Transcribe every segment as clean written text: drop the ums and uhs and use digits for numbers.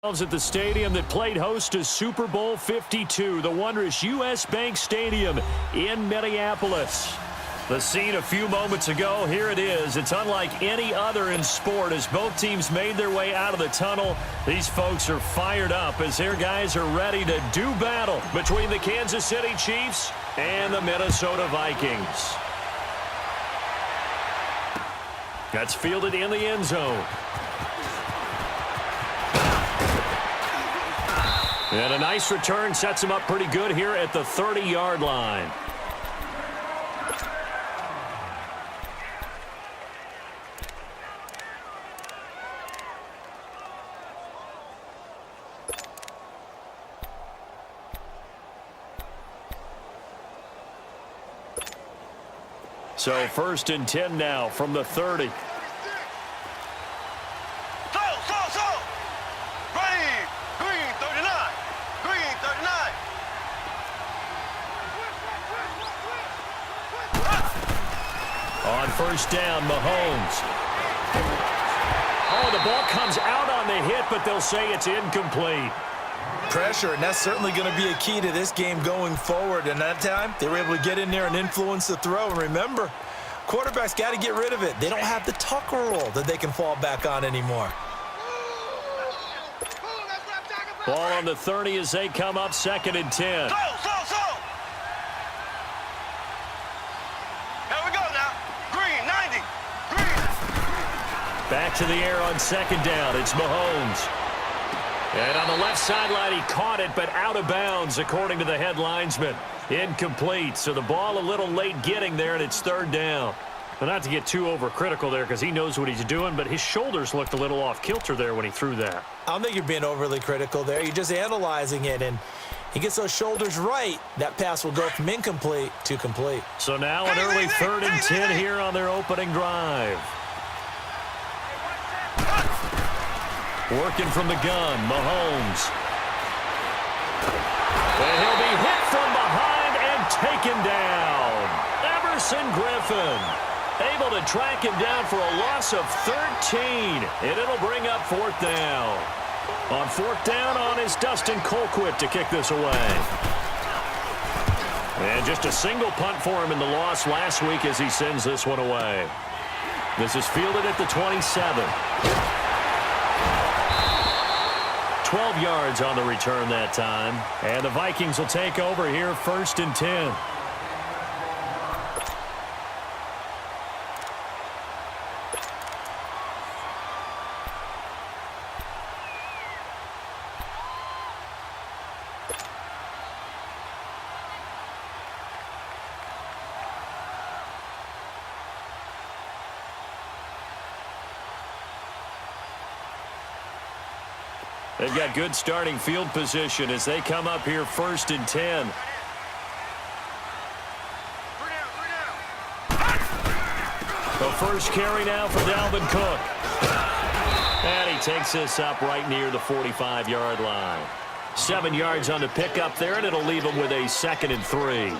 At the stadium that played host to Super Bowl 52, the wondrous U.S. Bank Stadium in Minneapolis. The scene a few moments ago, here it is. It's unlike any other in sport as both teams made their way out of the tunnel. These folks are fired up as their guys are ready to do battle between the Kansas City Chiefs and the Minnesota Vikings. That's fielded in the end zone. And a nice return sets him up pretty good here at the 30-yard line. So 1st and 10 now from the 30. On 1st down, Mahomes. Oh, the ball comes out on the hit, but they'll say it's incomplete. Pressure, and that's certainly going to be a key to this game going forward. And that time, they were able to get in there and influence the throw. And remember, quarterbacks got to get rid of it. They don't have the tuck roll that they can fall back on anymore. Ball on the 30 as they come up 2nd and 10. Back to the air on 2nd down. It's Mahomes. And on the left sideline, he caught it, but out of bounds, according to the head linesman. Incomplete. So the ball a little late getting there, and it's 3rd down. Well, not to get too overcritical there because he knows what he's doing, but his shoulders looked a little off kilter there when he threw that. I don't think you're being overly critical there. You're just analyzing it, and he gets those shoulders right. That pass will go from incomplete to complete. So now an early 3rd and 10 here on their opening drive. Working from the gun, Mahomes. And he'll be hit from behind and taken down. Everson Griffin able to track him down for a loss of 13. And it'll bring up 4th down. On 4th down on is Dustin Colquitt to kick this away. And just a single punt for him in the loss last week as he sends this one away. This is fielded at the 27. 12 yards on the return that time. And the Vikings will take over here 1st and 10. They've got good starting field position as they come up here 1st and 10. The first carry now for Dalvin Cook. And he takes this up right near the 45-yard line. 7 yards on the pickup there, and it'll leave him with a 2nd and 3.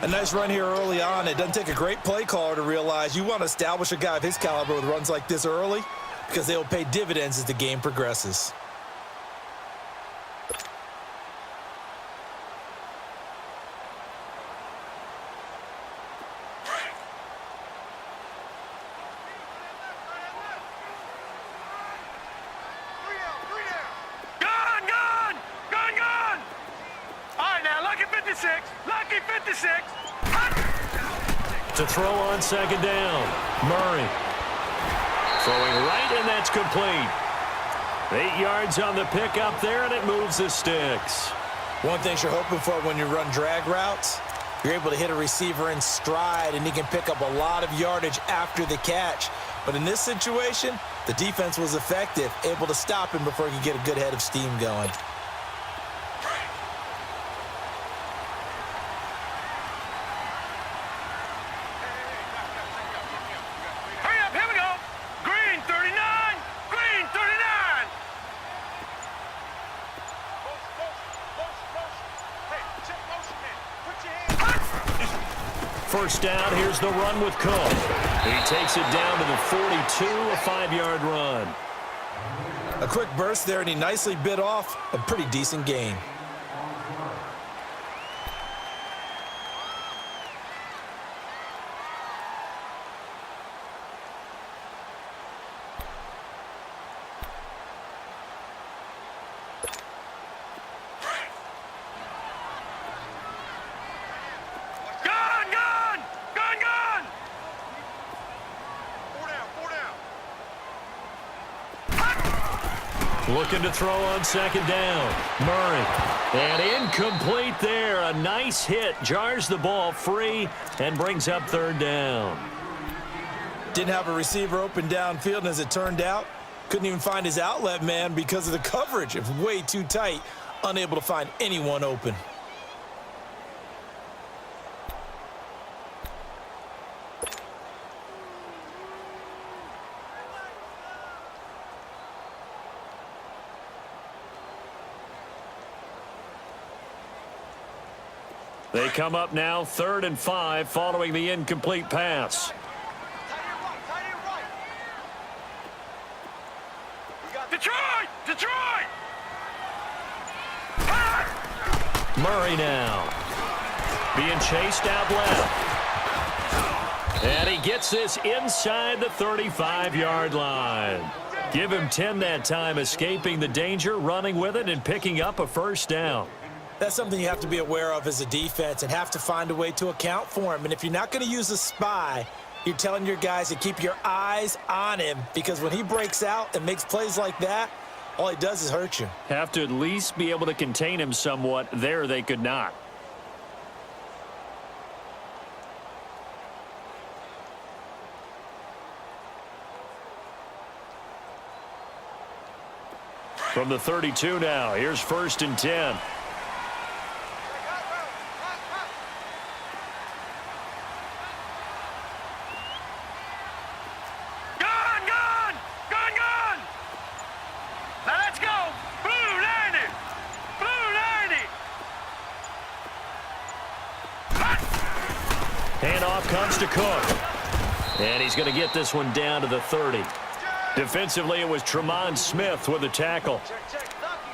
A nice run here early on. It doesn't take a great play caller to realize you want to establish a guy of his caliber with runs like this early because they will pay dividends as the game progresses. To throw on 2nd down. Murray. Throwing right, and that's complete. 8 yards on the pickup there, and it moves the sticks. One thing you're hoping for when you run drag routes, you're able to hit a receiver in stride, and he can pick up a lot of yardage after the catch. But in this situation, the defense was effective, able to stop him before he could get a good head of steam going. First down, here's the run with Cook. He takes it down to the 42, a 5-yard run. A quick burst there, and he nicely bit off a pretty decent gain. Looking to throw on second down. Murray. And incomplete there. A nice hit. Jars the ball free and brings up third down. Didn't have a receiver open downfield, and as it turned out, couldn't even find his outlet man because of the coverage. It was way too tight. Unable to find anyone open. They come up now 3rd and 5 following the incomplete pass. Detroit! Murray now. Being chased out left. And he gets this inside the 35-yard line. Give him 10 that time, escaping the danger, running with it, and picking up a first down. That's something you have to be aware of as a defense and have to find a way to account for him. And if you're not going to use a spy, you're telling your guys to keep your eyes on him, because when he breaks out and makes plays like that, all he does is hurt you. Have to at least be able to contain him somewhat. There they could not. From the 32 now, here's 1st and 10. Handoff comes to Cook. And he's going to get this one down to the 30. Defensively, it was Tremont Smith with the tackle.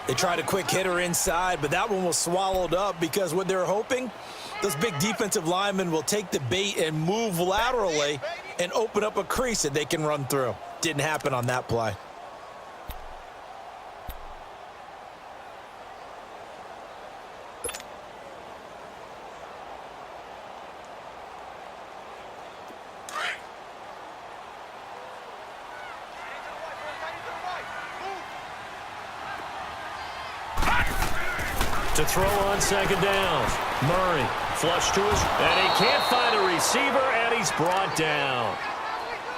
They tried a quick hitter inside, but that one was swallowed up because what they're hoping, those big defensive linemen will take the bait and move laterally and open up a crease that they can run through. Didn't happen on that play. To throw on second down. Murray flush to his, and he can't find a receiver, and he's brought down.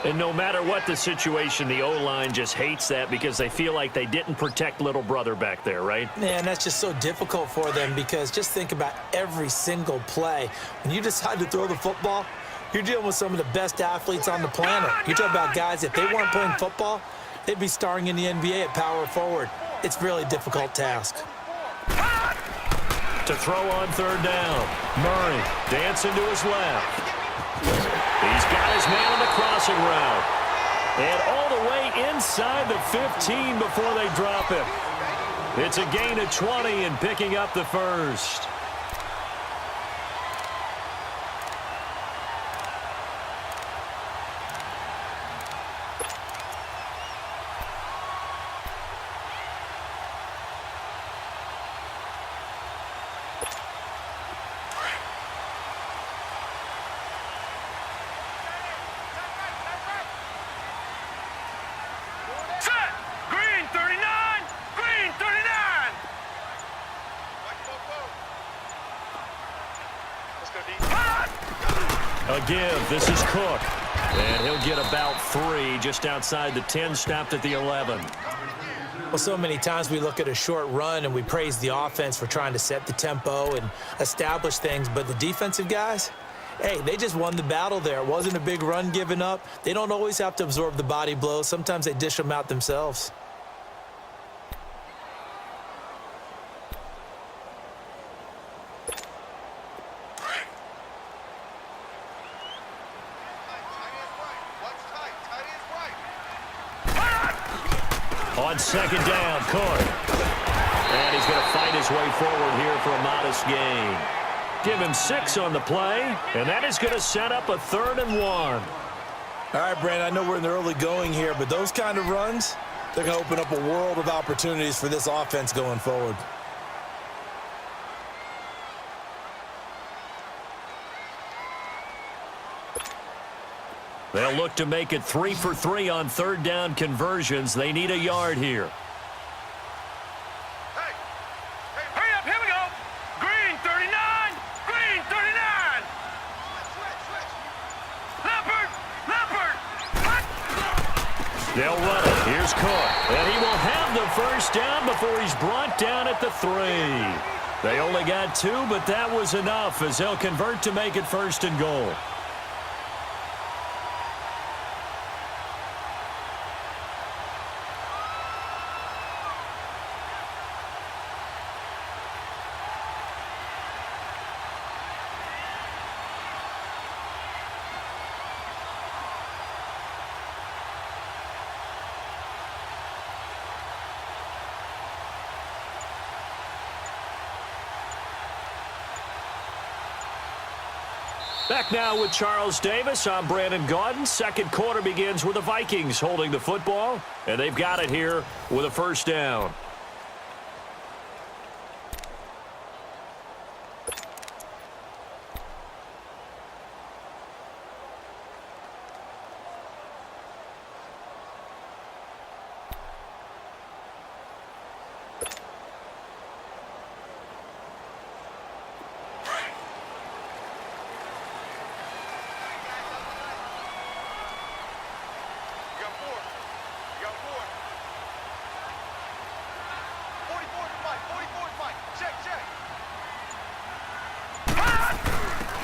And no matter what the situation, the O-line just hates that because they feel like they didn't protect little brother back there, right? Man, that's just so difficult for them because just think about every single play. When you decide to throw the football, you're dealing with some of the best athletes on the planet. You're talking about guys, if they weren't playing football, they'd be starring in the NBA at power forward. It's a really difficult task. To throw on third down. Murray dancing to his left. He's got his man on the crossing route. And all the way inside the 15 before they drop it. It's a gain of 20 and picking up the first. A give. This is Cook. And he'll get about 3 just outside the 10, stopped at the 11. Well, so many times we look at a short run and we praise the offense for trying to set the tempo and establish things, but the defensive guys, hey, they just won the battle there. It wasn't a big run given up. They don't always have to absorb the body blows. Sometimes they dish them out themselves. On second down, Cook. And he's going to fight his way forward here for a modest gain. Give him 6 on the play, and that is going to set up a 3rd and 1. All right, Brandon, I know we're in the early going here, but those kind of runs, they're going to open up a world of opportunities for this offense going forward. They'll look to make it 3 for 3 on 3rd down conversions. They need a yard here. Hurry up, here we go. Green 39, green 39. Leopard. They'll run it. Here's Cook. And he will have the first down before he's brought down at the 3. They only got 2, but that was enough as they'll convert to make it 1st and goal. Back now with Charles Davis. I'm Brandon Gaudin. Second quarter begins with the Vikings holding the football, and they've got it here with a 1st down.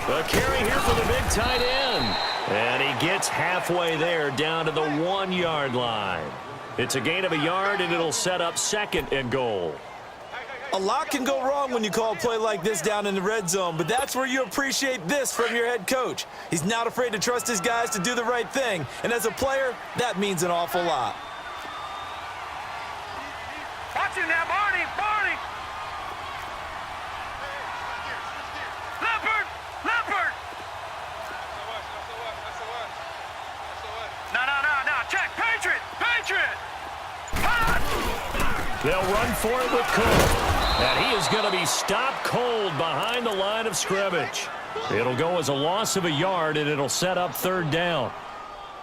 The carry here for the big tight end. And he gets halfway there down to the 1-yard line. It's a gain of a yard, and it'll set up 2nd and goal. A lot can go wrong when you call a play like this down in the red zone, but that's where you appreciate this from your head coach. He's not afraid to trust his guys to do the right thing, and as a player, that means an awful lot. Watch him now, Barney. Leopard. No. Check. Patriot. They'll run for it with Cook. And he is going to be stopped cold behind the line of scrimmage. It'll go as a loss of a yard, and it'll set up 3rd down.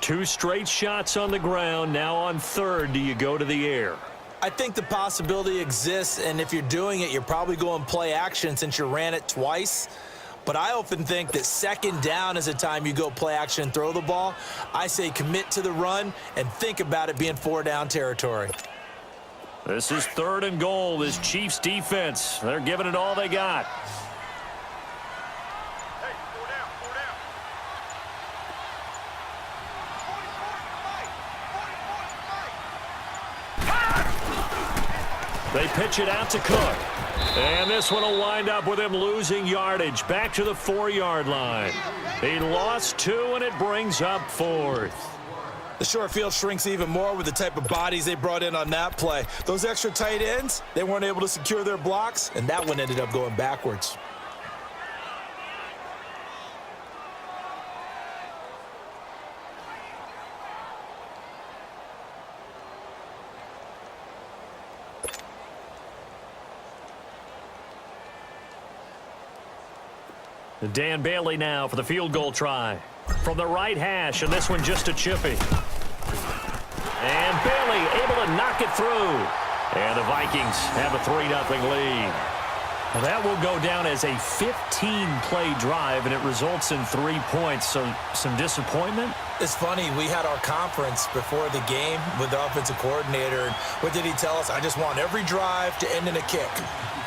2 straight shots on the ground. Now on 3rd, do you go to the air? I think the possibility exists, and if you're doing it, you're probably going play action since you ran it twice. But I often think that 2nd down is a time you go play action and throw the ball. I say commit to the run and think about it being 4-down territory. This is 3rd and goal. This Chiefs defense, they're giving it all they got. Hey, 4 down. They pitch it out to Cook. And this one will wind up with him losing yardage back to the 4-yard line. He lost 2, and it brings up 4th. The short field shrinks even more with the type of bodies they brought in on that play. Those extra tight ends, they weren't able to secure their blocks, and that one ended up going backwards. Dan Bailey now for the field goal try. From the right hash, and this one just a chippy. And Bailey able to knock it through. And the Vikings have a 3-0 lead. Well, that will go down as a 15-play drive, and it results in 3 points. So some disappointment? It's funny, we had our conference before the game with the offensive coordinator, and what did he tell us? I just want every drive to end in a kick,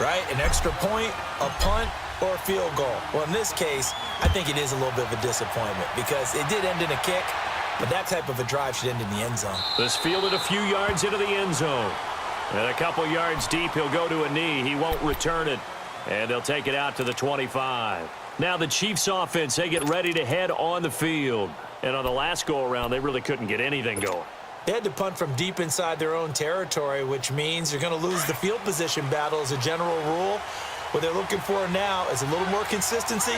right? An extra point, a punt, or a field goal. Well, in this case, I think it is a little bit of a disappointment because it did end in a kick, but that type of a drive should end in the end zone. This fielded a few yards into the end zone. And a couple yards deep, he'll go to a knee. He won't return it. And they'll take it out to the 25. Now the Chiefs offense, they get ready to head on the field. And on the last go-around, they really couldn't get anything going. They had to punt from deep inside their own territory, which means you're going to lose the field position battle as a general rule. What they're looking for now is a little more consistency,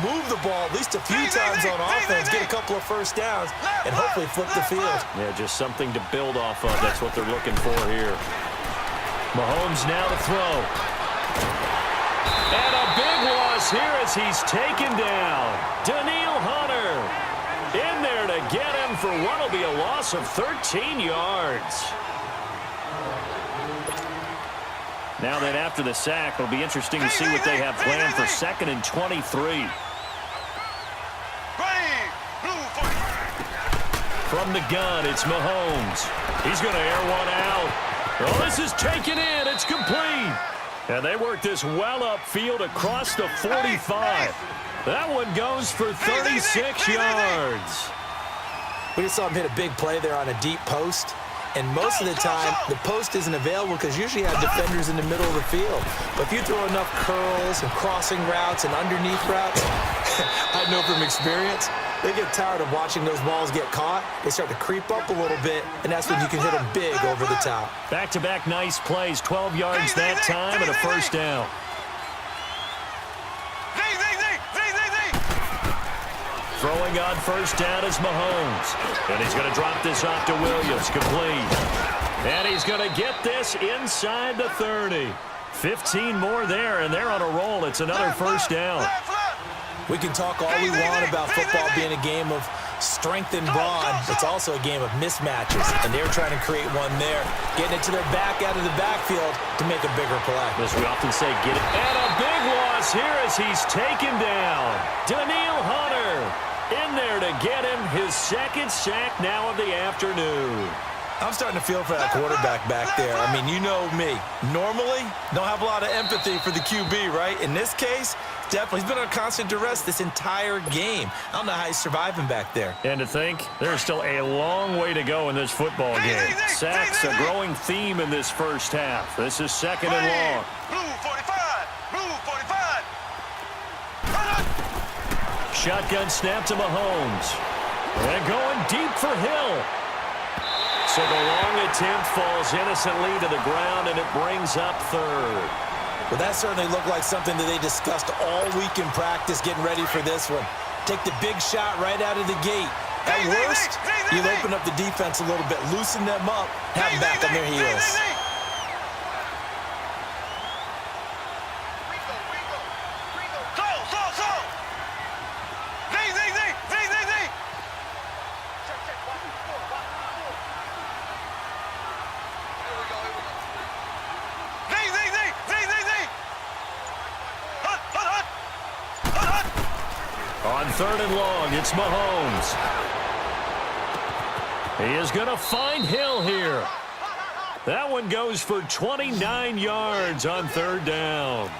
move the ball at least a few times on offense, get a couple of first downs, and hopefully flip the field. Yeah, just something to build off of. That's what they're looking for here. Mahomes now to throw. And a big loss here as he's taken down. Danielle Hunter in there to get him for what will be a loss of 13 yards. Now then, after the sack, it'll be interesting to see what they have planned for 2nd and 23. From the gun, it's Mahomes. He's going to air one out. Oh, this is taken in. It's complete. And they work this well upfield across the 45. That one goes for 36 yards. We just saw him hit a big play there on a deep post. And most of the time, the post isn't available because usually you have defenders in the middle of the field. But if you throw enough curls and crossing routes and underneath routes, I know from experience, they get tired of watching those balls get caught. They start to creep up a little bit, and that's when you can hit them big over the top. Back-to-back nice plays, 12 yards that time and a first down. Throwing on first down is Mahomes. And he's going to drop this off to Williams, complete. And he's going to get this inside the 30. 15 more there, and they're on a roll. It's another first down. We can talk all we want about football being a game of strength and brawn. It's also a game of mismatches, and they're trying to create one there, getting it to their back out of the backfield to make a bigger play. As we often say, get it. And a big loss here as he's taken down. Danielle Hunter in there to get him his 2nd sack now of the afternoon. I'm starting to feel for that quarterback back there. I mean, you know me. Normally, don't have a lot of empathy for the QB, right? In this case, definitely. He's been on constant duress this entire game. I don't know how he's surviving back there. And to think, there's still a long way to go in this football game. Sacks, a growing theme in this first half. This is 2nd and long. Blue 45. Blue 45. Shotgun snap to Mahomes. And going deep for Hill. So the long attempt falls innocently to the ground, and it brings up 3rd. Well, that certainly looked like something that they discussed all week in practice getting ready for this one. Take the big shot right out of the gate. At worst, you'll open up the defense a little bit, loosen them up, have them back on their heels. On 3rd and long, it's Mahomes. He is going to find Hill here. That one goes for 29 yards on 3rd down.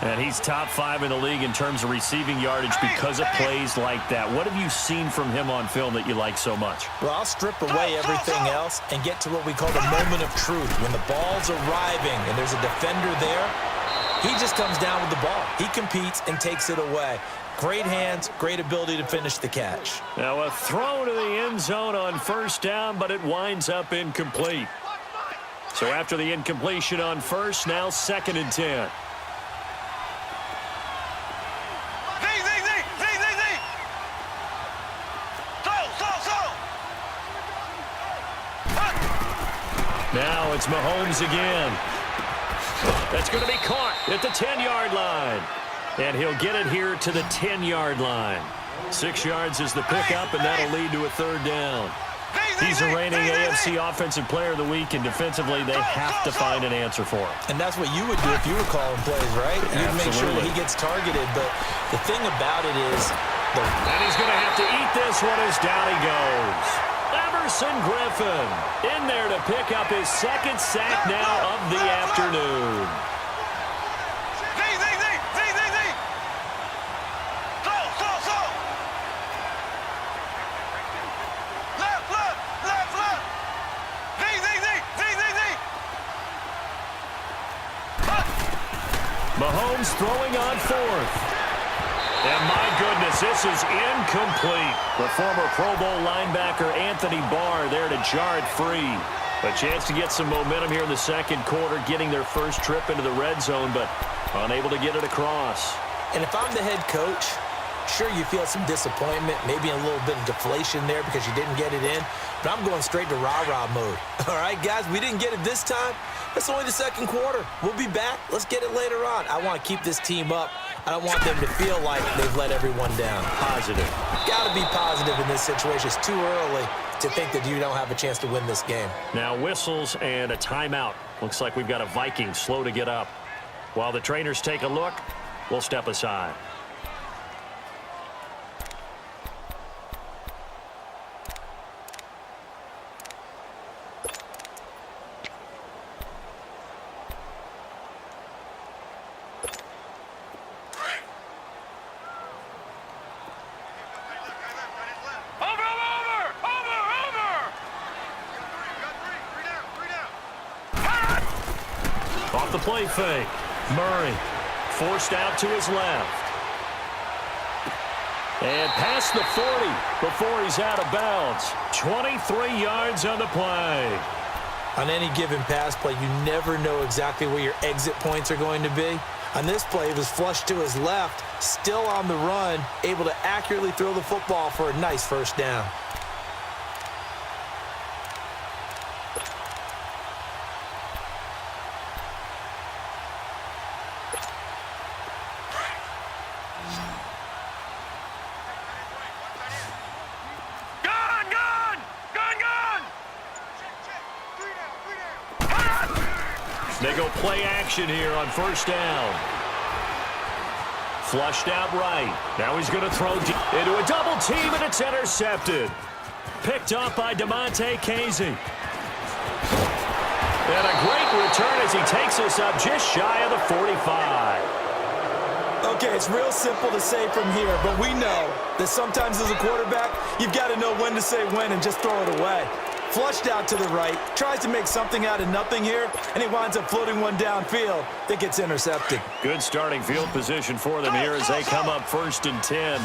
And he's top 5 in the league in terms of receiving yardage because of plays like that. What have you seen from him on film that you like so much? Well, I'll strip away everything else and get to what we call the moment of truth. When the ball's arriving and there's a defender there, he just comes down with the ball. He competes and takes it away. Great hands, great ability to finish the catch. Now a throw to the end zone on first down, but it winds up incomplete. So after the incompletion on first, now 2nd and 10. Now it's Mahomes again. That's going to be caught at the 10-yard line. And he'll get it here to the 10-yard line. 6 yards is the pickup, and that'll lead to a 3rd down. He's a reigning AFC Offensive Player of the Week, and defensively, they have to find an answer for him. And that's what you would do if you were calling plays, right? You'd make sure that he gets targeted. But the thing about it is... And he's going to have to eat this one as down he goes. Everson Griffin in there to pick up his 2nd sack now of the afternoon. Mahomes throwing on 4th. And my goodness, this is incomplete. The former Pro Bowl linebacker Anthony Barr there to jar it free. A chance to get some momentum here in the second quarter, getting their first trip into the red zone, but unable to get it across. And if I'm the head coach, sure, you feel some disappointment, maybe a little bit of deflation there because you didn't get it in, but I'm going straight to rah-rah mode. All right, guys, we didn't get it this time. It's only the second quarter. We'll be back. Let's get it later on. I want to keep this team up. I don't want them to feel like they've let everyone down. Positive. Got to be positive in this situation. It's too early to think that you don't have a chance to win this game. Now whistles and a timeout. Looks like we've got a Viking slow to get up. While the trainers take a look, we'll step aside. Off the play fake. Murray forced out to his left. And past the 40 before he's out of bounds. 23 yards on the play. On any given pass play, you never know exactly where your exit points are going to be. On this play, it was flushed to his left, still on the run, able to accurately throw the football for a nice first down. They go play action here on first down. Flushed out right. Now he's going to throw into a double team, and it's intercepted. Picked up by DeMonte Casey. And a great return as he takes us up just shy of the 45. Okay, it's real simple to say from here, but we know that sometimes as a quarterback, you've got to know when to say when and just throw it away. Flushed out to the right, tries to make something out of nothing here, and he winds up floating one downfield that gets intercepted. Good starting field position for them here as they come up 1st and 10.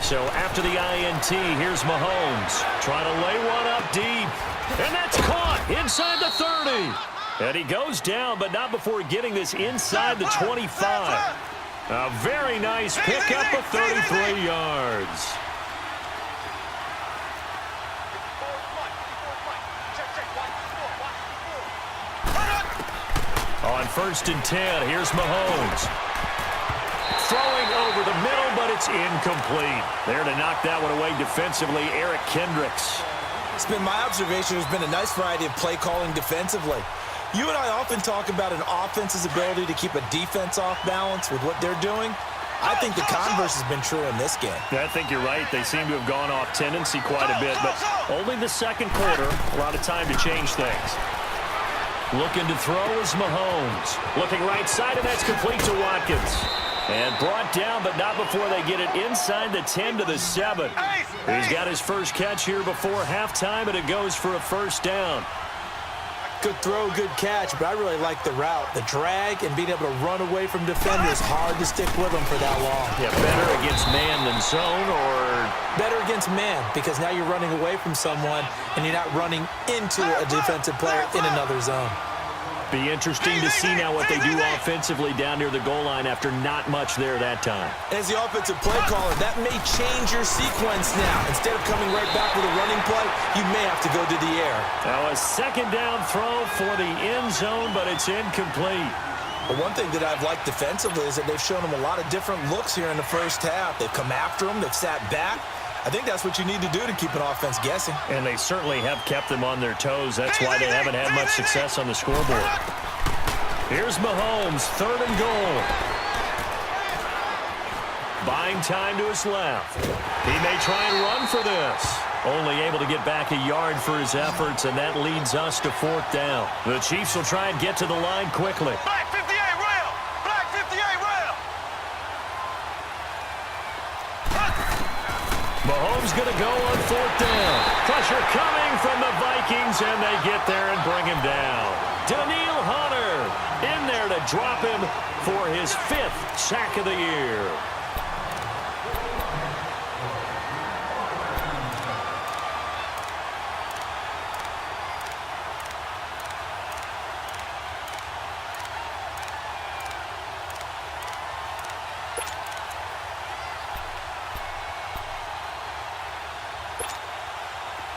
So after the INT, here's Mahomes trying to lay one up deep. And that's caught inside the 30. And he goes down, but not before getting this inside the 25. A very nice pickup of 33 yards. On 1st and 10, here's Mahomes. Throwing over the middle, but it's incomplete. There to knock that one away defensively, Eric Kendricks. It's been my observation there's been a nice variety of play calling defensively. You and I often talk about an offense's ability to keep a defense off balance with what they're doing. I think the converse has been true in this game. I think you're right. They seem to have gone off tendency quite a bit, but only the second quarter, a lot of time to change things. Looking to throw is Mahomes. Looking right side, and that's complete to Watkins. And brought down, but not before they get it inside the 10 to the 7. He's got his first catch here before halftime, and it goes for a first down. Good throw, good catch, but I really like the route. The drag and being able to run away from defenders, hard to stick with them for that long. Yeah, better against man than zone, or? Better against man, because now you're running away from someone and you're not running into a defensive player in another zone. Be interesting to see now what they do offensively down near the goal line after not much there that time. As the offensive play caller, that may change your sequence now. Instead of coming right back with a running play, you may have to go to the air. Now a second down throw for the end zone, but it's incomplete. But one thing that I've liked defensively is that they've shown them a lot of different looks here in the first half. They've come after them, they've sat back. I think that's what you need to do to keep an offense guessing. And they certainly have kept them on their toes. That's why they haven't had much success on the scoreboard. Here's Mahomes, 3rd and goal. Buying time to his left. He may try and run for this. Only able to get back a yard for his efforts, and that leads us to 4th down. The Chiefs will try and get to the line quickly. Black 58 rail! Black 58 rail! Mahomes going to go on 4th down. Pressure coming from the Vikings, and they get there and bring him down. Daniil Hunter in there there to drop him for his 5th sack of the year.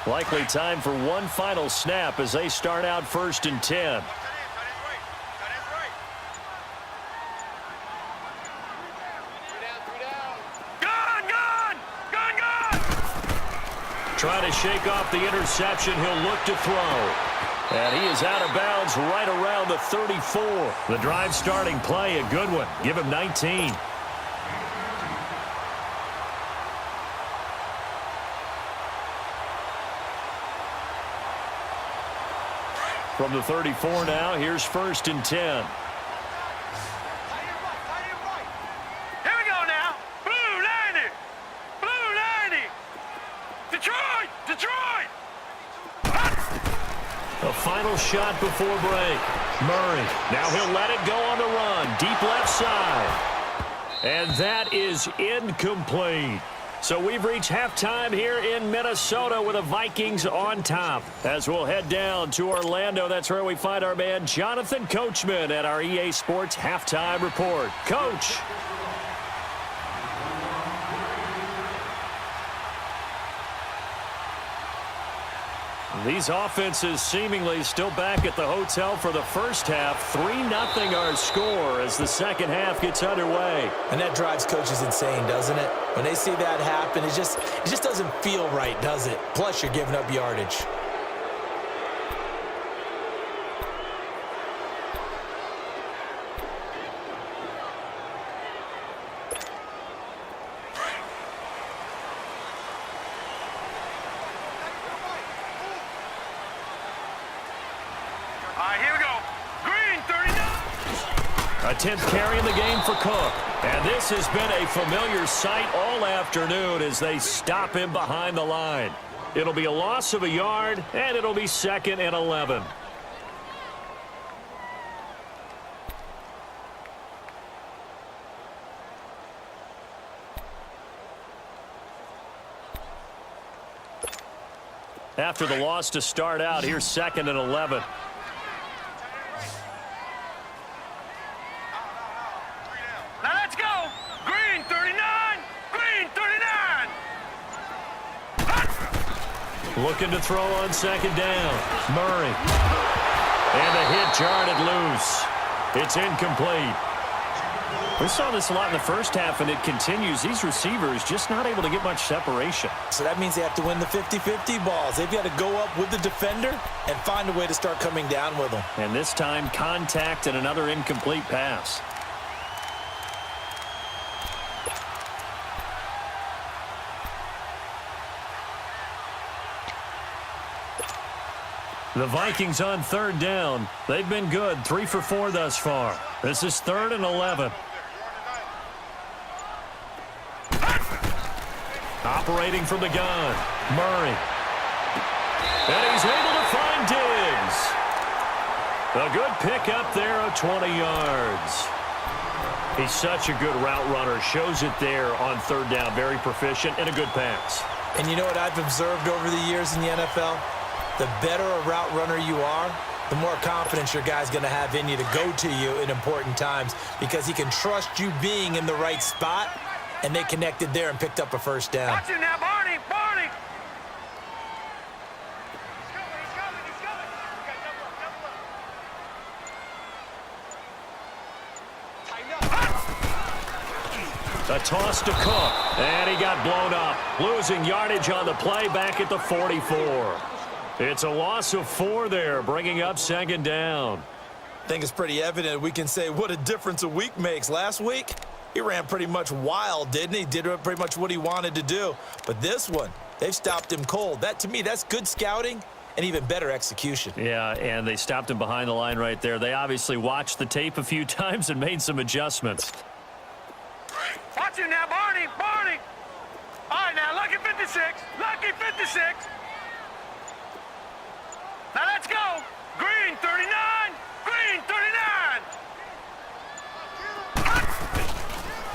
Likely time for one final snap as they start out 1st and 10. Trying to shake off the interception. He'll look to throw. And he is out of bounds right around the 34. The drive starting play, a good one. Give him 19. From the 34 now, here's 1st and 10. Here we go now. Blue 90. Blue 90. Detroit. Detroit. A final shot before break. Murray. Now he'll let it go on the run. Deep left side. And that is incomplete. So we've reached halftime here in Minnesota with the Vikings on top. As we'll head down to Orlando, that's where we find our man Jonathan Coachman at our EA Sports Halftime Report. Coach. These offenses seemingly still back at the hotel for the first half. 3-0 our score as the second half gets underway. And that drives coaches insane, doesn't it? When they see that happen, it just doesn't feel right, does it? Plus, you're giving up yardage. Here we go. Green 39. A 10th carry in the game for Cook. And this has been a familiar sight all afternoon as they stop him behind the line. It'll be a loss of a yard, and it'll be 2nd and 11. After the loss to start out, here's 2nd and 11. Now let's go. Green 39. Green 39. Looking to throw on 2nd down. Murray. And a hit jarred loose. It's incomplete. We saw this a lot in the first half, and it continues. These receivers just not able to get much separation. So that means they have to win the 50-50 balls. They've got to go up with the defender and find a way to start coming down with them. And this time, contact and another incomplete pass. The Vikings on 3rd down. They've been good, 3 for 4 thus far. This is 3rd and 11. Operating from the gun, Murray. And he's able to find Diggs. A good pickup there of 20 yards. He's such a good route runner. Shows it there on 3rd down. Very proficient and a good pass. And you know what I've observed over the years in the NFL? The better a route runner you are, the more confidence your guy's going to have in you to go to you in important times because he can trust you being in the right spot, and they connected there and picked up a 1st down. Watch it now, Barney. Barney. A toss to Cook, and he got blown up. Losing yardage on the play back at the 44. It's a loss of 4 there, bringing up 2nd down. I think it's pretty evident we can say what a difference a week makes. Last week, he ran pretty much wild, didn't he? Did pretty much what he wanted to do. But this one, they've stopped him cold. That, to me, that's good scouting and even better execution. Yeah, and they stopped him behind the line right there. They obviously watched the tape a few times and made some adjustments. Watch it now, Barney. Barney. All right, now, lucky 56. Lucky 56. Now let's go. Green 39. Green 39.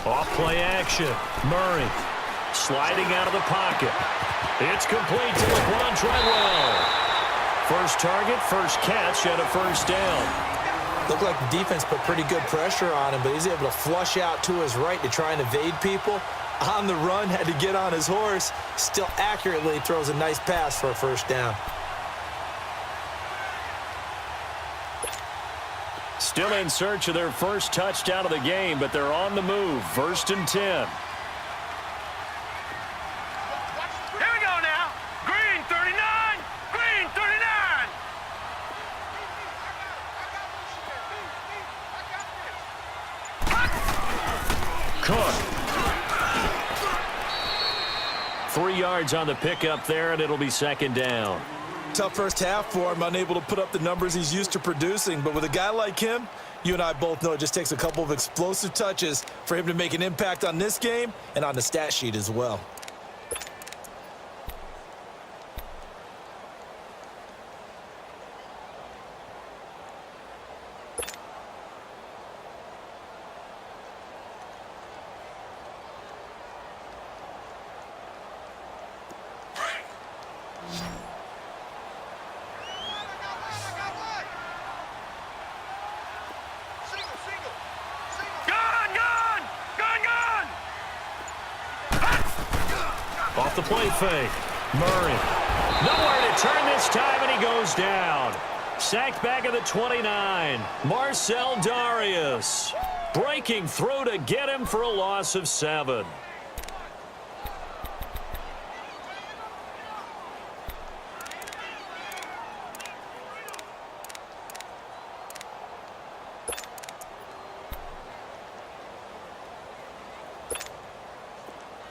Off play action. Murray sliding out of the pocket. It's complete to LeBron Treadwell. First target, first catch, and a first down. Looked like the defense put pretty good pressure on him, but he's able to flush out to his right to try and evade people. On the run, had to get on his horse. Still accurately throws a nice pass for a first down. Still in search of their first touchdown of the game, but they're on the move. 1st and 10. Here we go now. Green 39. Green 39. Cook. 3 yards on the pickup there, and it'll be 2nd down. Tough first half for him, unable to put up the numbers he's used to producing. But with a guy like him, you and I both know it just takes a couple of explosive touches for him to make an impact on this game and on the stat sheet as well. Off the play fake. Murray. Nowhere to turn this time, and he goes down. Sacked back at the 29. Marcel Darius. Breaking through to get him for a loss of 7.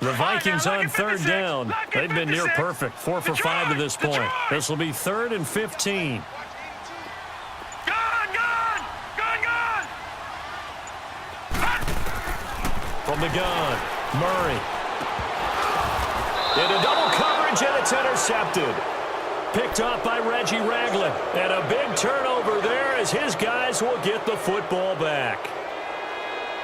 The Vikings on 3rd down. They've been near perfect. 4 for 5 to this point. This will be 3rd and 15. From the gun, Murray. Into double coverage, and it's intercepted. Picked off by Reggie Ragland. And a big turnover there as his guys will get the football back.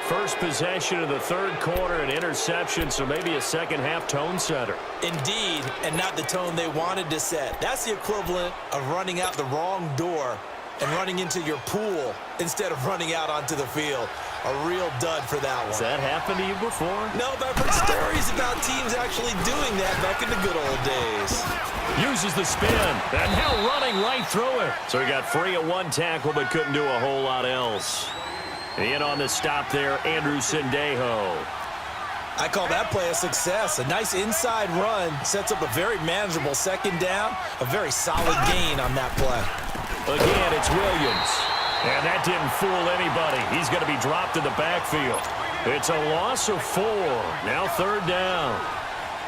First possession of the 3rd quarter, an interception, so maybe a second-half tone setter. Indeed, and not the tone they wanted to set. That's the equivalent of running out the wrong door and running into your pool instead of running out onto the field. A real dud for that one. Has that happened to you before? No, but I've heard stories about teams actually doing that back in the good old days. Uses the spin, and now running right through it. So he got free of 1 tackle, but couldn't do a whole lot else. In on the stop there, Andrew Sendejo. I call that play a success. A nice inside run sets up a very manageable 2nd down. A very solid gain on that play. Again, it's Williams. And that didn't fool anybody. He's going to be dropped in the backfield. It's a loss of 4. Now 3rd down.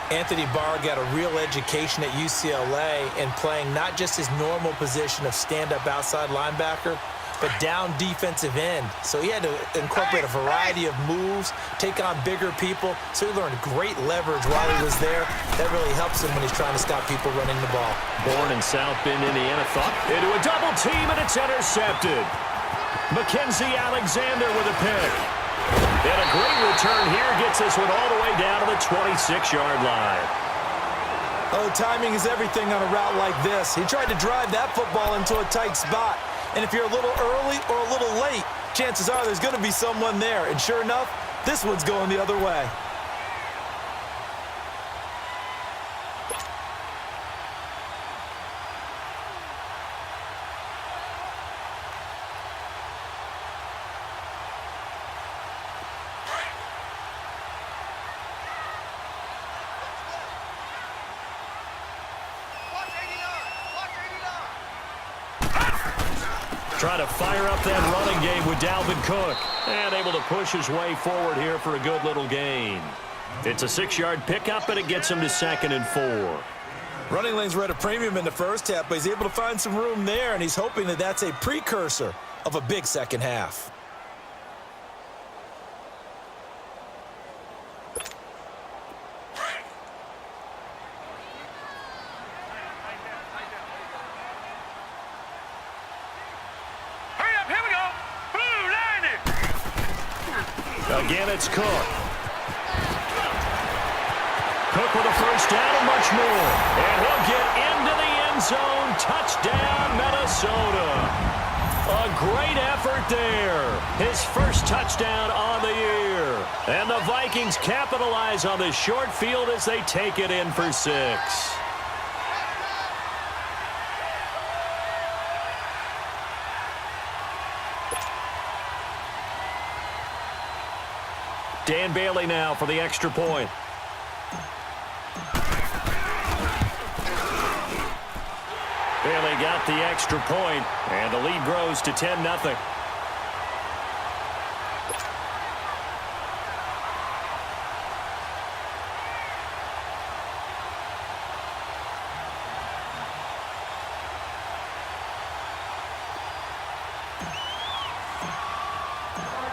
Anthony Barr got a real education at UCLA in playing not just his normal position of stand-up outside linebacker, but down defensive end. So he had to incorporate a variety of moves, take on bigger people. So he learned great leverage while he was there. That really helps him when he's trying to stop people running the ball. Born in South Bend, Indiana, thought into a double team, and it's intercepted. Mackenzie Alexander with a pick. And a great return here gets this one all the way down to the 26-yard line. Oh, timing is everything on a route like this. He tried to drive that football into a tight spot. And if you're a little early or a little late, chances are there's going to be someone there. And sure enough, this one's going the other way. Trying to fire up that running game with Dalvin Cook. And able to push his way forward here for a good little gain. It's a 6-yard pickup, and it gets him to 2nd and 4. Running lanes were at a premium in the first half, but he's able to find some room there, and he's hoping that that's a precursor of a big second half. Again, it's Cook. Cook with a first down and much more. And he'll get into the end zone. Touchdown, Minnesota. A great effort there. His first touchdown on the year. And the Vikings capitalize on this short field as they take it in for 6. Dan Bailey now for the extra point. Bailey got the extra point, and the lead grows to 10-0.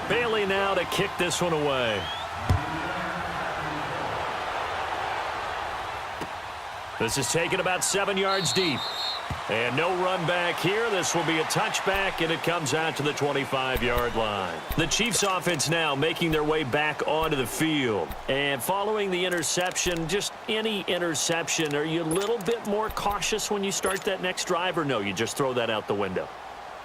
Bailey now to kick this one away. This is taken about 7 yards deep. And no run back here. This will be a touchback, and it comes out to the 25-yard line. The Chiefs offense now making their way back onto the field. And following the interception, just any interception, are you a little bit more cautious when you start that next drive, or no, you just throw that out the window?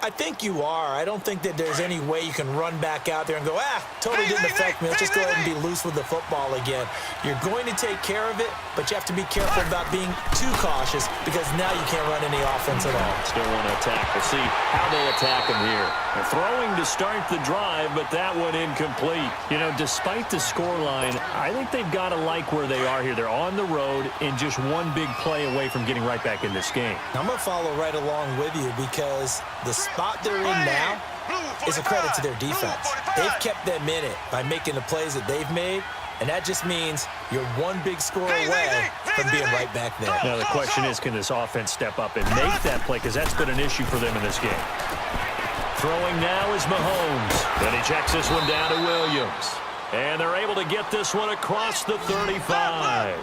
I think you are. I don't think that there's any way you can run back out there and go, totally didn't affect me. Let's just go ahead and be loose with the football again. You're going to take care of it, but you have to be careful about being too cautious because now you can't run any offense at all. Still want to attack. We'll see how they attack him here. They're throwing to start the drive, but that one incomplete. You know, despite the scoreline, I think they've got to like where they are here. They're on the road and just one big play away from getting right back in this game. I'm going to follow right along with you because the spot they're in now is a credit to their defense. They've kept them in it by making the plays that they've made, and that just means you're one big score away from being right back there. Now the question is, can this offense step up and make that play, because that's been an issue for them in this game. Throwing now is Mahomes. Then he checks this one down to Williams. And they're able to get this one across the 35.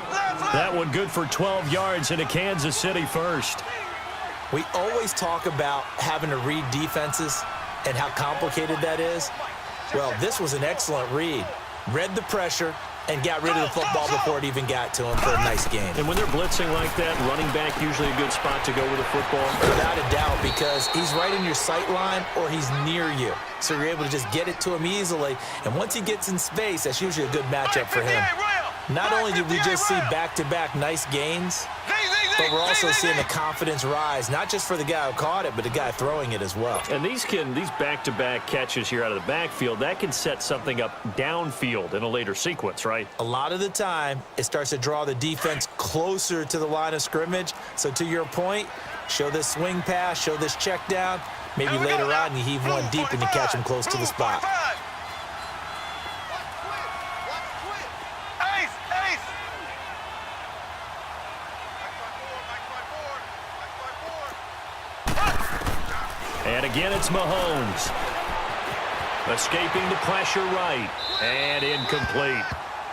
That one good for 12 yards into Kansas City first. We always talk about having to read defenses and how complicated that is. Well, this was an excellent read. Read the pressure and got rid of the football before it even got to him for a nice game. And when they're blitzing like that, running back usually a good spot to go with the football? Without a doubt, because he's right in your sight line or he's near you. So you're able to just get it to him easily. And once he gets in space, that's usually a good matchup for him. Not only did we just see back-to-back nice gains, but we're also seeing the confidence rise, not just for the guy who caught it, but the guy throwing it as well. And these back-to-back catches here out of the backfield, that can set something up downfield in a later sequence, right? A lot of the time, it starts to draw the defense closer to the line of scrimmage. So to your point, show this swing pass, show this check down. Maybe later on you heave one deep and you catch him close to the spot. And again, it's Mahomes. Escaping the pressure right. And incomplete.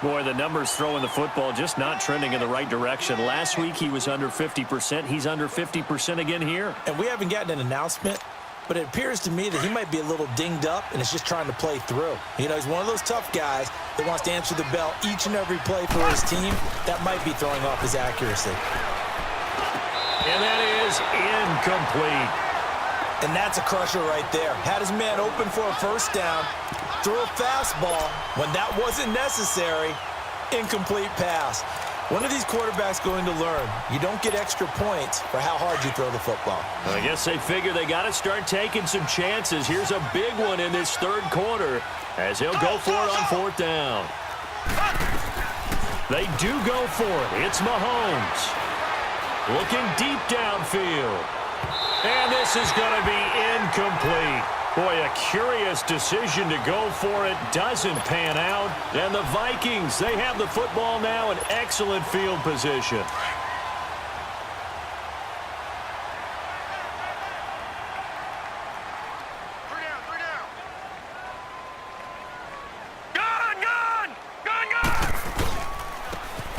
Boy, the numbers throwing the football just not trending in the right direction. Last week, he was under 50%. He's under 50% again here. And we haven't gotten an announcement, but it appears to me that he might be a little dinged up and is just trying to play through. You know, he's one of those tough guys that wants to answer the bell each and every play for his team. That might be throwing off his accuracy. And that is incomplete. And that's a crusher right there. Had his man open for a first down, threw a fastball. When that wasn't necessary, incomplete pass. One of these quarterbacks going to learn, you don't get extra points for how hard you throw the football. Well, I guess they figure they got to start taking some chances. Here's a big one in this third quarter as he'll go for it on fourth down. They do go for it. It's Mahomes. Looking deep downfield. And this is going to be incomplete. Boy, a curious decision to go for it. Doesn't pan out. And the Vikings, they have the football now in excellent field position.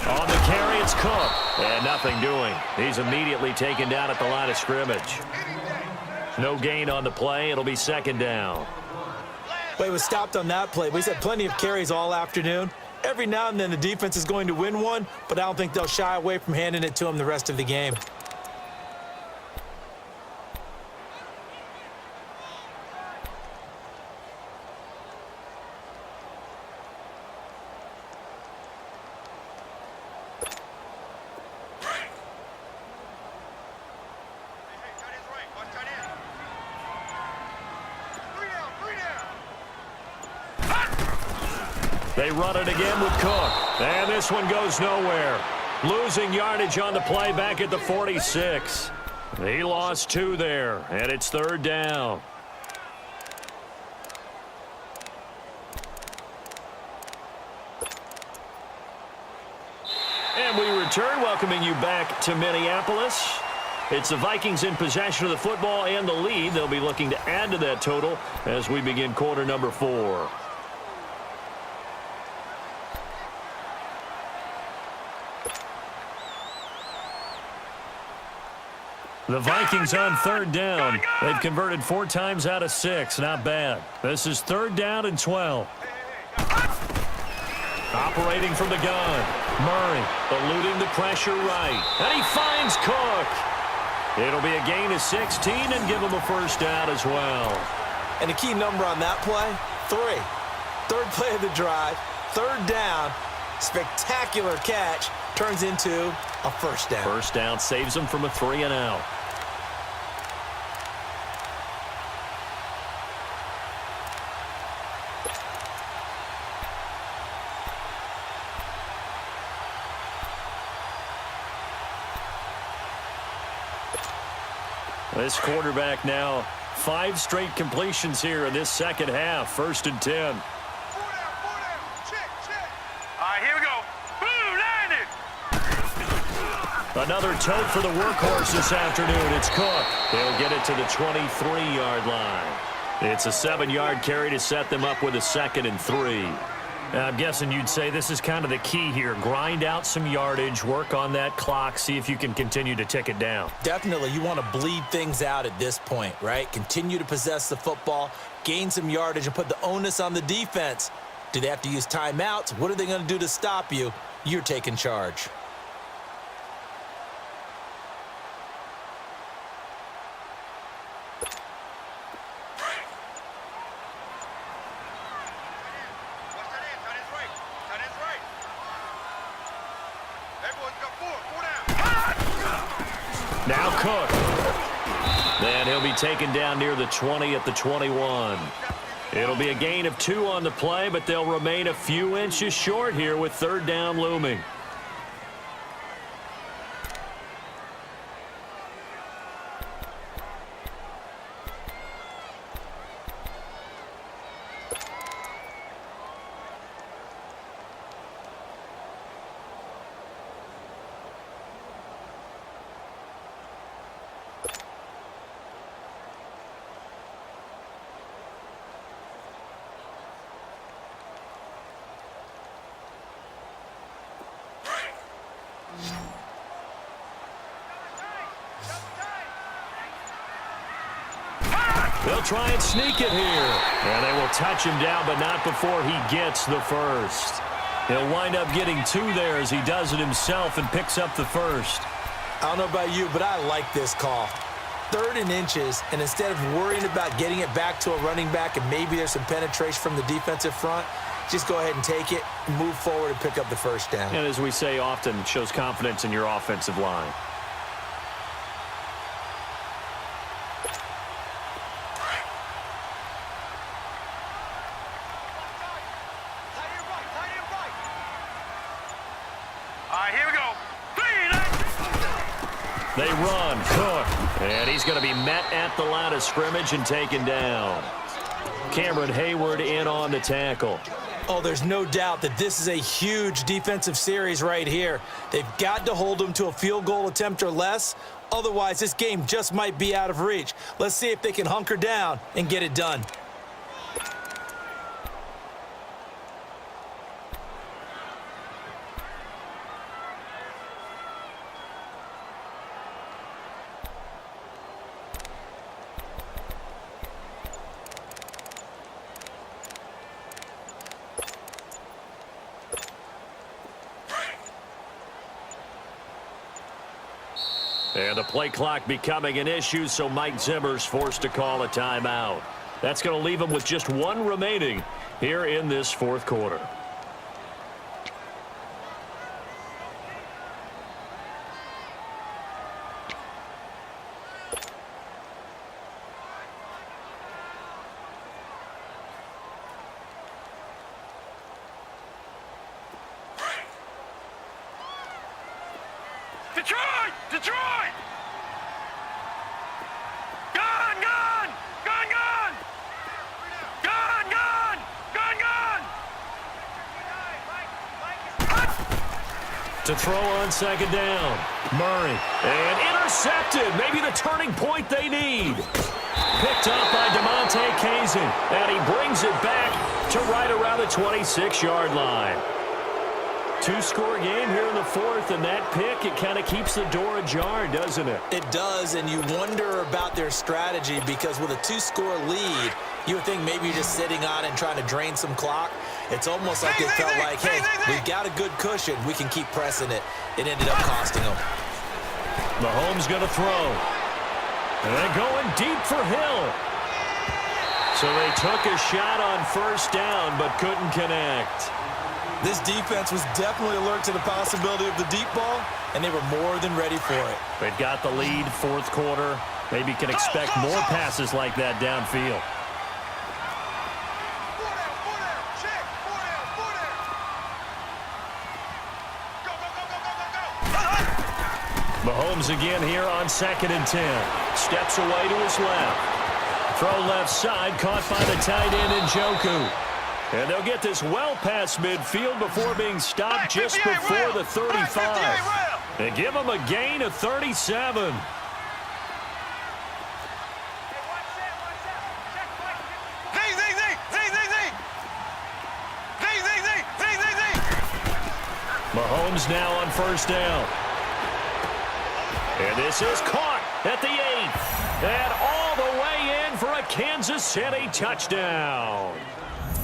On the carry, it's Cook. And nothing doing. He's immediately taken down at the line of scrimmage. No gain on the play. It'll be second down. Well, he was stopped on that play, but he's had plenty of carries all afternoon. Every now and then the defense is going to win one, but I don't think they'll shy away from handing it to him the rest of the game. They run it again with Cook. And this one goes nowhere. Losing yardage on the play back at the 46. He lost 2 there, and it's 3rd down. And we return, welcoming you back to Minneapolis. It's the Vikings in possession of the football and the lead. They'll be looking to add to that total as we begin quarter number 4. The Vikings on 3rd down. They've converted 4 times out of 6. Not bad. This is 3rd down and 12. Operating from the gun. Murray eluding the pressure right. And he finds Cook. It'll be a gain of 16 and give him a 1st down as well. And the key number on that play, 3. 3rd play of the drive, 3rd down, spectacular catch, turns into a 1st down. 1st down saves him from a 3 and out. This quarterback now 5 straight completions here in this 2nd half. 1st and 10. All right, here we go. Boom, landed. Another tote for the workhorse this afternoon. It's Cook. He'll get it to the 23-yard line. It's a 7-yard carry to set them up with a 2nd and 3. I'm guessing you'd say this is kind of the key here. Grind out some yardage, work on that clock, see if you can continue to tick it down. Definitely, you want to bleed things out at this point, right? Continue to possess the football, gain some yardage, and put the onus on the defense. Do they have to use timeouts? What are they going to do to stop you? You're taking charge. Now Cook. And he'll be taken down near the 20 at the 21. It'll be a gain of 2 on the play, but they'll remain a few inches short here with 3rd down looming. They'll try and sneak it here. And they will touch him down, but not before he gets the 1st. He'll wind up getting 2 there as he does it himself and picks up the 1st. I don't know about you, but I like this call. 3rd and inches, and instead of worrying about getting it back to a running back and maybe there's some penetration from the defensive front, just go ahead and take it, move forward, and pick up the 1st down. And as we say often, it shows confidence in your offensive line. They run, Cook, and he's going to be met at the line of scrimmage and taken down. Cameron Hayward in on the tackle. Oh, there's no doubt that this is a huge defensive series right here. They've got to hold them to a field goal attempt or less. Otherwise, this game just might be out of reach. Let's see if they can hunker down and get it done. And the play clock becoming an issue, so Mike Zimmer's forced to call a timeout. That's going to leave him with just one remaining here in this fourth quarter. Detroit! Detroit! Gun! Gun! Gun! Gun! Gun! Gun! Gun! Gun! To throw on second down. Murray. And intercepted. Maybe the turning point they need. Picked up by DeMonte Kazin. And he brings it back to right around the 26-yard line. Two-score game here in the fourth, and that pick, it kind of keeps the door ajar, doesn't it? It does, and you wonder about their strategy because with a two-score lead, you would think maybe you're just sitting on and trying to drain some clock. It's almost like they felt like, hey, we've got a good cushion. We can keep pressing it. It ended up costing them. Mahomes going to throw. And they're going deep for Hill. So they took a shot on first down but couldn't connect. This defense was definitely alert to the possibility of the deep ball, and they were more than ready for it. They've got the lead, fourth quarter. Maybe can expect more passes like that downfield. Mahomes again here on 2nd and 10. Steps away to his left. Throw left side, caught by the tight end Njoku. And they'll get this well past midfield before being stopped just before the 35. They give them a gain of 37. Mahomes now on first down. And this is caught at the 8. And all the way in for a Kansas City touchdown.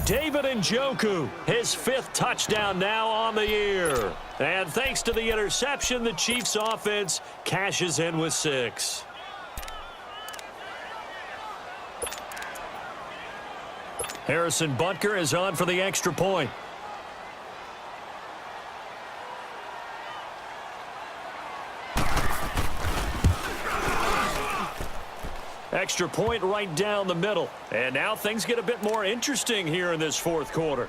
David Njoku, his 5th touchdown now on the year. And thanks to the interception, the Chiefs offense cashes in with 6. Harrison Butker is on for the extra point. Extra point right down the middle. And now things get a bit more interesting here in this fourth quarter.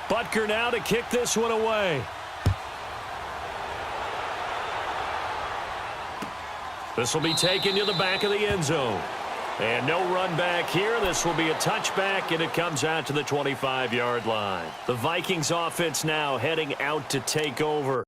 Butker now to kick this one away. This will be taken to the back of the end zone. And no run back here. This will be a touchback, and it comes out to the 25-yard line. The Vikings offense now heading out to take over.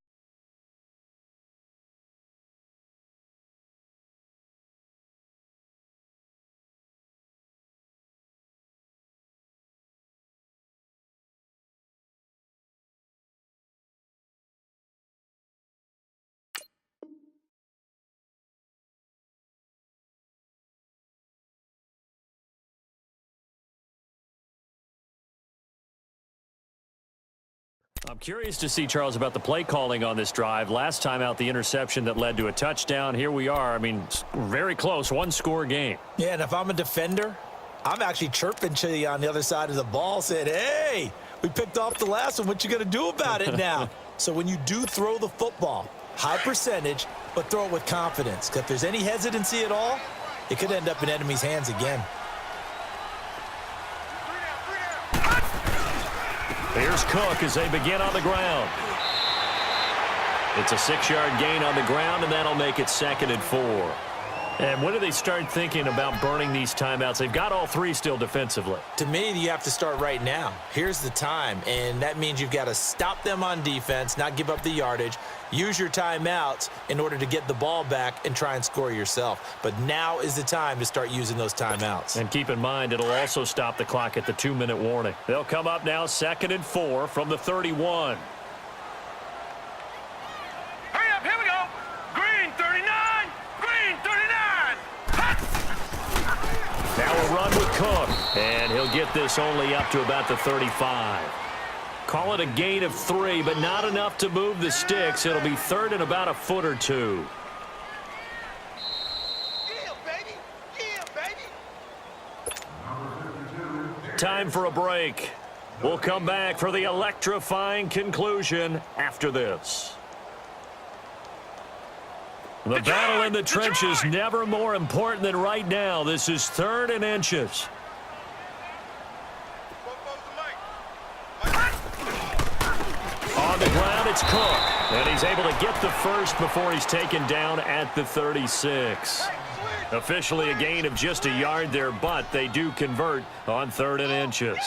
I'm curious to see, Charles, about the play calling on this drive. Last time out, the interception that led to a touchdown. Here we are. I mean, very close, one-score game. Yeah, and if I'm a defender, I'm actually chirping to you on the other side of the ball, saying, hey, we picked off the last one. What you going to do about it now? So when you do throw the football, high percentage, but throw it with confidence. Because if there's any hesitancy at all, it could end up in enemy's hands again. Here's Cook as they begin on the ground. It's a 6-yard gain on the ground, and that'll make it 2nd and 4. And when do they start thinking about burning these timeouts? They've got all three still defensively. To me, you have to start right now. Here's the time, and that means you've got to stop them on defense, not give up the yardage, use your timeouts in order to get the ball back and try and score yourself. But now is the time to start using those timeouts. And keep in mind, it'll also stop the clock at the 2-minute warning. They'll come up now 2nd and 4 from the 31. Hurry up, here we go. Green 39, green 39. Now a run with Cook, and he'll get this only up to about the 35. Call it a gain of 3, but not enough to move the sticks. It'll be 3rd and about a foot or 2. Yeah, baby. Yeah, baby. Time for a break. We'll come back for the electrifying conclusion after this. The battle in the trenches never more important than right now. This is 3rd and inches. On the ground, it's Cook. And he's able to get the first before he's taken down at the 36. Officially a gain of just a yard there, but they do convert on 3rd and inches.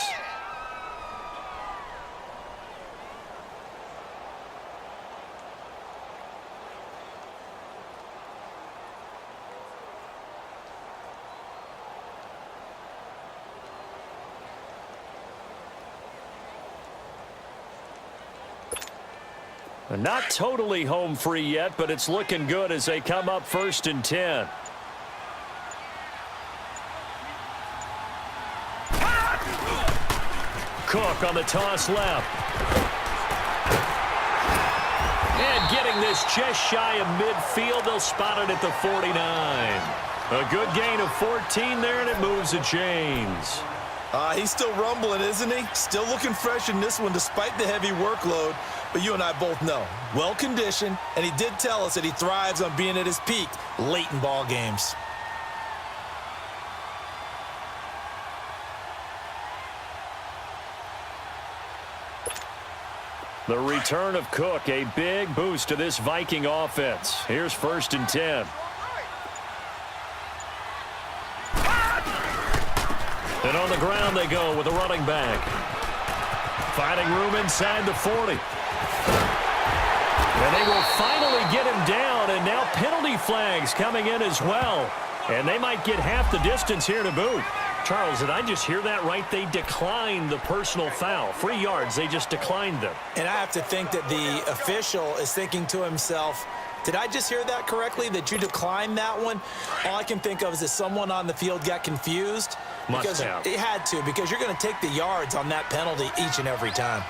Not totally home free yet, but it's looking good as they come up 1st and 10. Cook on the toss left. And getting this just shy of midfield, they'll spot it at the 49. A good gain of 14 there, and it moves the chains. He's still rumbling, isn't he? Still looking fresh in this one despite the heavy workload. But you and I both know, well-conditioned, and he did tell us that he thrives on being at his peak late in ball games. The return of Cook, a big boost to this Viking offense. Here's 1st and 10. And on the ground they go with a running back. Finding room inside the 40. And they will finally get him down, and now penalty flags coming in as well. And they might get half the distance here to boot. Charles, did I just hear that right? They declined the personal foul. 3 yards, they just declined them. And I have to think that the official is thinking to himself, did I just hear that correctly, that you declined that one? All I can think of is that someone on the field got confused. Must have. It had to, because you're going to take the yards on that penalty each and every time.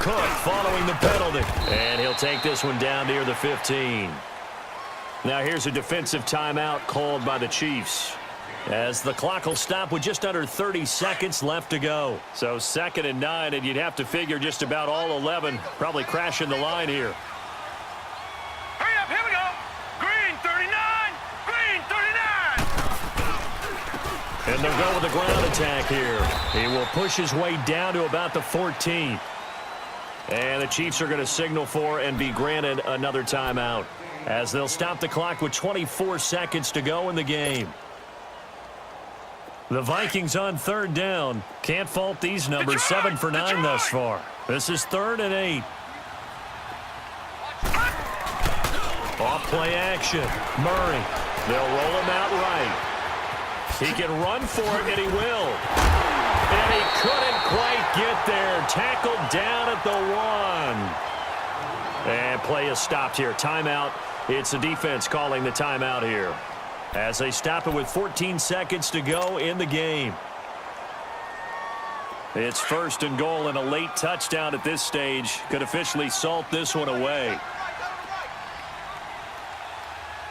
Cook following the penalty. And he'll take this one down near the 15. Now here's a defensive timeout called by the Chiefs, as the clock will stop with just under 30 seconds left to go. So 2nd and 9, and you'd have to figure just about all 11 probably crashing the line here. Hurry up, here we go. Green 39, green 39. And they'll go with the ground attack here. He will push his way down to about the 14. And the Chiefs are going to signal for and be granted another timeout, as they'll stop the clock with 24 seconds to go in the game. The Vikings on 3rd down. Can't fault these numbers. 7 for 9 thus far. This is 3rd and 8. Off play action. Murray. They'll roll him out right. He can run for it, and he will. And he couldn't quite get there. Tackled down at the 1. And play is stopped here. Timeout. It's the defense calling the timeout here, as they stop it with 14 seconds to go in the game. It's 1st and goal, and a late touchdown at this stage could officially salt this one away.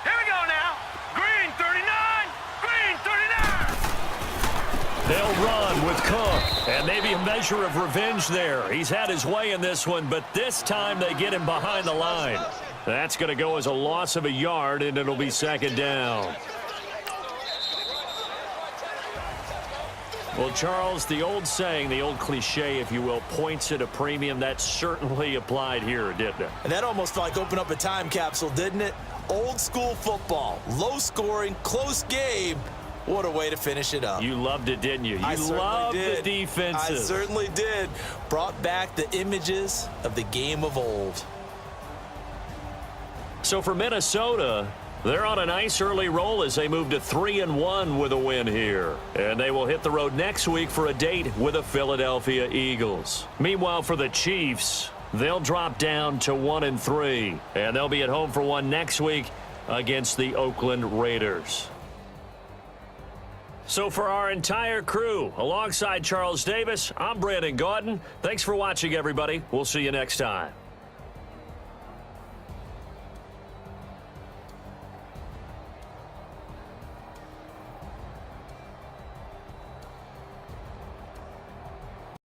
Here we go now. Green 39, green 39. They'll run with Cook, and maybe a measure of revenge there. He's had his way in this one, but this time they get him behind the line. That's going to go as a loss of a yard, and it'll be 2nd down. Well, Charles, the old saying, the old cliche, if you will, points at a premium, that certainly applied here, didn't it? And that almost felt like opened up a time capsule, didn't it? Old school football, low scoring, close game. What a way to finish it up. You loved it, didn't you? You loved the defenses. I certainly did. Brought back the images of the game of old. So for Minnesota, they're on a nice early roll as they move to 3-1 with a win here. And they will hit the road next week for a date with the Philadelphia Eagles. Meanwhile, for the Chiefs, they'll drop down to 1-3. And they'll be at home for one next week against the Oakland Raiders. So for our entire crew, alongside Charles Davis, I'm Brandon Gaudin. Thanks for watching, everybody. We'll see you next time.